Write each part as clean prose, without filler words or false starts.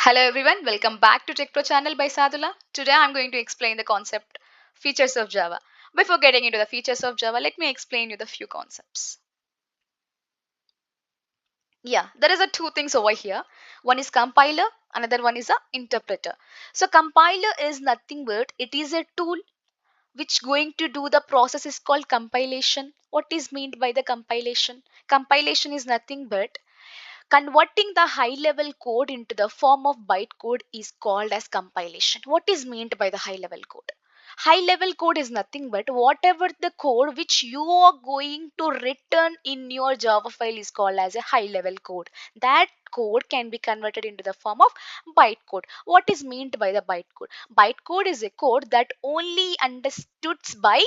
Hello everyone, welcome back to Tech Pro channel by Sadula. Today I'm going to explain the concept features of Java. Before getting into the features of Java, let me explain you the few concepts. Yeah, there is a two things over here. One is compiler, another one is a interpreter. So compiler is nothing but it is a tool which going to do the process is called compilation. What is meant by the compilation? Compilation is nothing but converting the high level code into the form of bytecode is called as compilation. What is meant by the high level code? High level code is nothing but whatever the code which you are going to return in your Java file is called as a high level code. That code can be converted into the form of bytecode. What is meant by the bytecode? Bytecode is a code that only understood by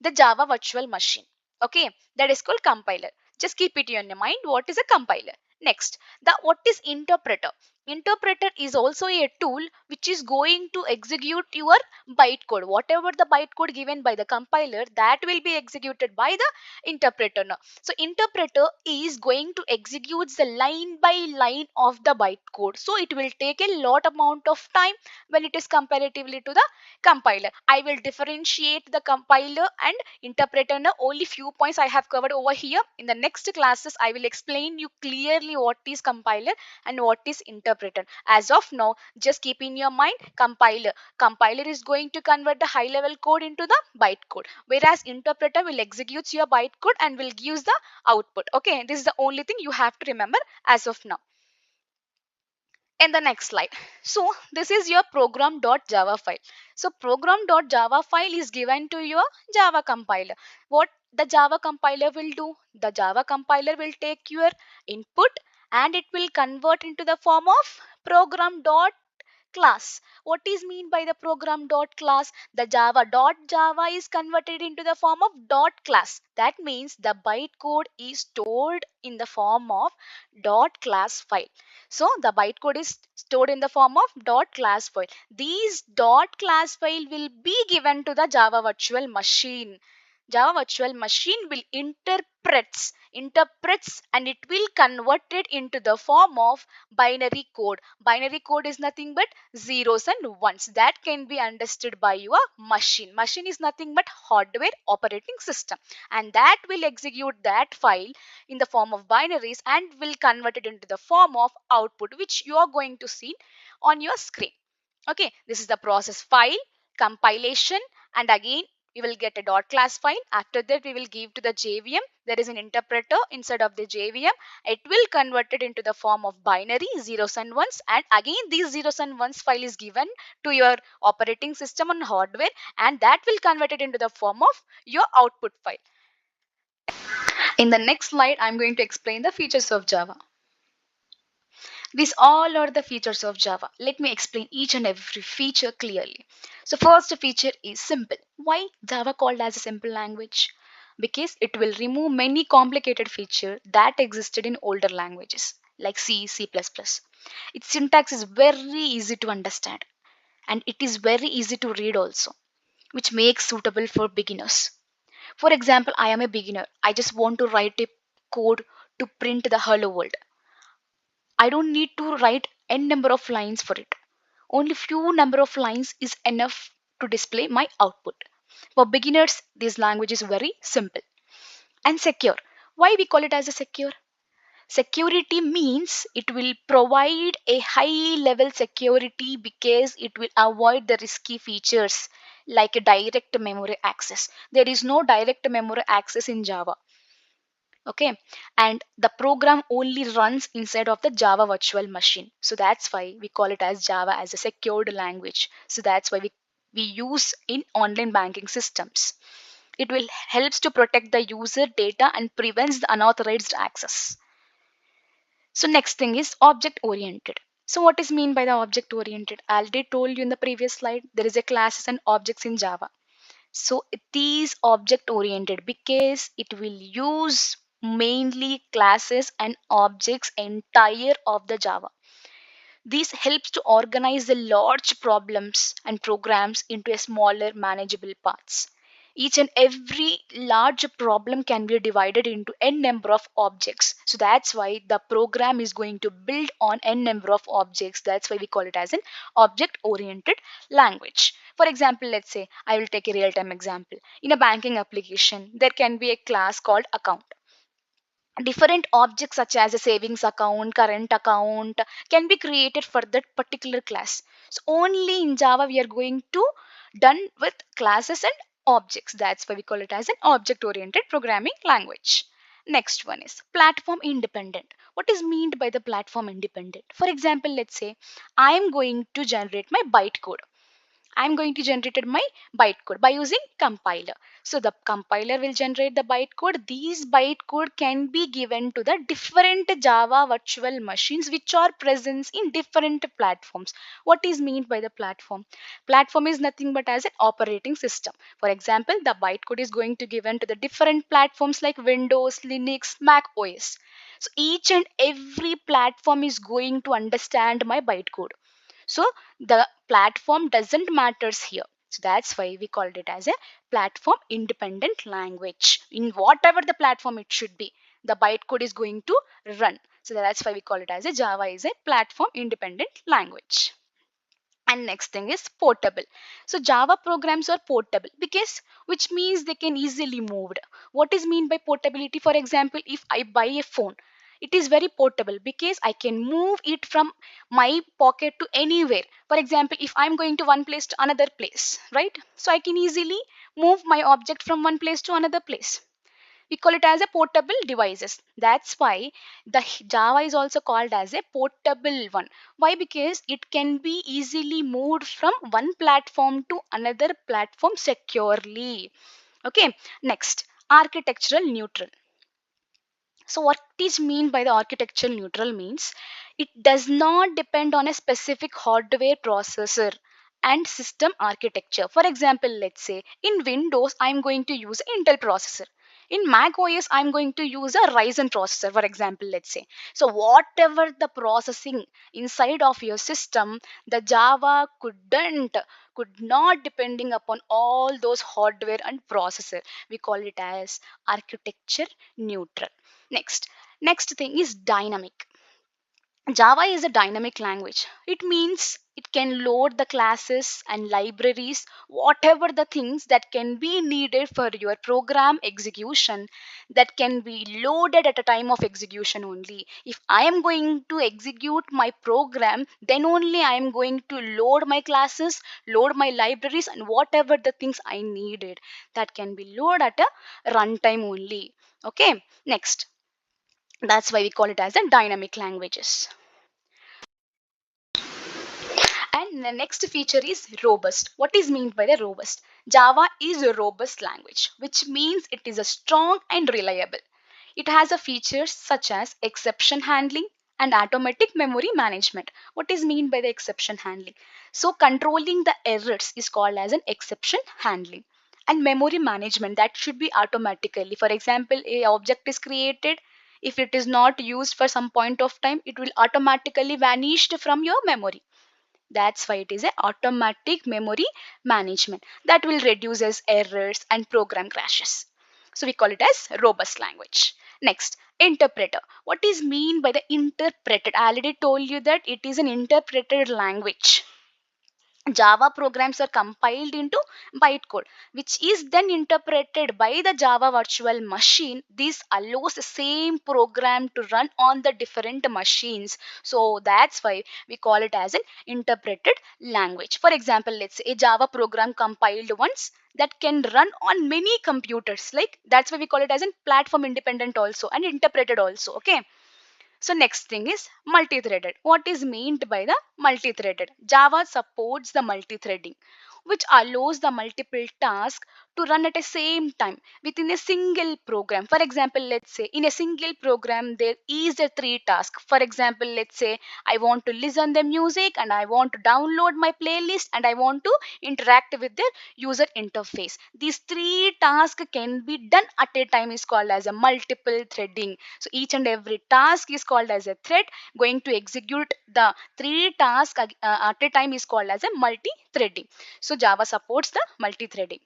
the Java virtual machine. Okay, that is called compiler. Just keep it in your mind. What is a compiler? Next, the what is interpreter? Interpreter is also a tool which is going to execute your bytecode. Whatever the bytecode given by the compiler, that will be executed by the interpreter. Now, so interpreter is going to execute the line by line of the bytecode. So it will take a lot amount of time when it is comparatively to the compiler. I will differentiate the compiler and interpreter. Now only few points I have covered over here. In the next classes I will explain you clearly what is compiler and what is interpreter. As of now, just keep in your mind compiler is going to convert the high level code into the bytecode, whereas interpreter will execute your bytecode and will give the output. Okay, this is the only thing you have to remember as of now. In the next slide, so this is your program.java file. So program.java file is given to your Java compiler. What the Java compiler will do? The Java compiler will take your input and it will convert into the form of program.class. What is mean by the program.class? The java is converted into the form of dot class. That means the bytecode is stored in the form of dot class file. So the bytecode is stored in the form of dot class file. These dot class file will be given to the Java virtual machine. Java virtual machine will interprets and it will convert it into the form of binary code. Binary code is nothing but zeros and ones that can be understood by your machine. Machine is nothing but hardware operating system, and that will execute that file in the form of binaries and will convert it into the form of output which you are going to see on your screen. Okay, this is the process: file, compilation, and again we will get a dot class file. After that we will give to the JVM. There is an interpreter inside of the JVM. It will convert it into the form of binary zeros and ones, and again these zeros and ones file is given to your operating system on hardware, and that will convert it into the form of your output file. In the next slide I'm going to explain the features of Java. These all are the features of Java. Let me explain each and every feature clearly. So first feature is simple. Why Java called as a simple language? Because it will remove many complicated features that existed in older languages like C, C++. Its syntax is very easy to understand and it is very easy to read also, which makes suitable for beginners. For example, I am a beginner. I just want to write a code to print the hello world. I don't need to write n number of lines for it. Only few number of lines is enough to display my output. For beginners, this language is very simple and secure. Why we call it as a secure? Security means it will provide a high level security because it will avoid the risky features like a direct memory access. There is no direct memory access in Java. Okay, and the program only runs inside of the Java virtual machine, so that's why we call it as Java as a secured language. So that's why we use in online banking systems. It will helps to protect the user data and prevents the unauthorized access. So next thing is object oriented. So what is mean by the object oriented? I already told you in the previous slide there is a classes and objects in Java. So it is object oriented because it will use mainly classes and objects entire of the Java. This helps to organize the large problems and programs into a smaller manageable parts. Each and every large problem can be divided into n number of objects. So that's why the program is going to build on n number of objects. That's why we call it as an object oriented language. For example, let's say I will take a real time example. In a banking application, there can be a class called account. Different objects such as a savings account, current account can be created for that particular class. So only in Java we are going to done with classes and objects. That's why we call it as an object oriented programming language. Next one is platform independent. What is meant by the platform independent? For example, let's say I am going to generate my bytecode. I'm going to generate my bytecode by using compiler. So the compiler will generate the bytecode. These bytecode can be given to the different Java virtual machines which are present in different platforms. What is meant by the platform? Platform is nothing but as an operating system. For example, the bytecode is going to given to the different platforms like Windows, Linux, Mac OS. So each and every platform is going to understand my bytecode. So the platform doesn't matters here. So that's why we called it as a platform independent language. In whatever the platform it should be, the bytecode is going to run. So that's why we call it as a Java is a platform independent language. And next thing is portable. So Java programs are portable because which means they can easily moved. What is mean by portability? For example, if I buy a phone, it is very portable because I can move it from my pocket to anywhere. For example, if I'm going to one place to another place, right? So I can easily move my object from one place to another place. We call it as a portable devices. That's why the Java is also called as a portable one. Why? Because it can be easily moved from one platform to another platform securely. Okay, next, architectural neutral. So what is mean by the architectural neutral means it does not depend on a specific hardware processor and system architecture. For example, let's say in Windows I'm going to use Intel processor. In Mac OS I'm going to use a Ryzen processor, for example, let's say. So whatever the processing inside of your system, the Java could not depending upon all those hardware and processor. We call it as architecture neutral. Next thing is dynamic. Java is a dynamic language. It means it can load the classes and libraries, whatever the things that can be needed for your program execution, that can be loaded at a time of execution only. If I am going to execute my program, then only I am going to load my classes, load my libraries, and whatever the things I needed that can be loaded at a runtime only. Okay, next. That's why we call it as a dynamic languages. And the next feature is robust. What is meant by the robust? Java is a robust language, which means it is a strong and reliable. It has a features such as exception handling and automatic memory management. What is meant by the exception handling? So controlling the errors is called as an exception handling. And memory management, that should be automatically. For example, a object is created. If it is not used for some point of time, it will automatically vanish from your memory. That's why it is a automatic memory management that will reduce as errors and program crashes. So we call it as robust language. Next, interpreter. What is mean by the interpreted? I already told you that it is an interpreted language. Java programs are compiled into bytecode, which is then interpreted by the Java virtual machine. This allows the same program to run on the different machines. So that's why we call it as an interpreted language. For example, let's say a Java program compiled once that can run on many computers. Like that's why we call it as a platform independent also and interpreted also. Okay. So next thing is multi-threaded. What is meant by the multi-threaded? Java supports the multi-threading, which allows the multiple tasks to run at the same time within a single program. For example, let's say in a single program there is a three task. For example, let's say I want to listen the music and I want to download my playlist and I want to interact with the user interface. These three tasks can be done at a time is called as a multiple threading. So each and every task is called as a thread. Going to execute the three tasks at a time is called as a multi-threading. So Java supports the multi-threading.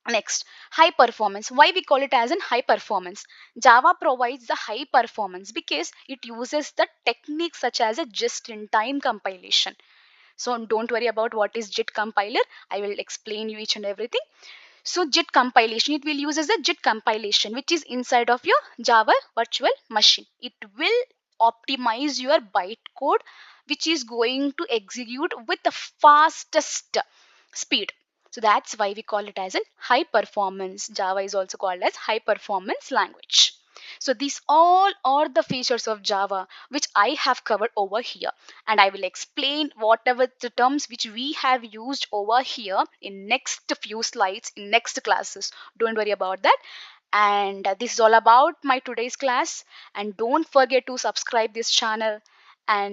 Next, high performance. Why we call it as in high performance? Java provides the high performance because it uses the techniques such as a just-in-time compilation. So don't worry about what is JIT compiler. I will explain you each and everything. So JIT compilation, it will use as a JIT compilation, which is inside of your Java virtual machine. It will optimize your bytecode, which is going to execute with the fastest speed. So that's why we call it as a high performance. Java is also called as high performance language. So these all are the features of Java which I have covered over here, and I will explain whatever the terms which we have used over here in next few slides in next classes. Don't worry about that. And this is all about my today's class, and don't forget to subscribe this channel and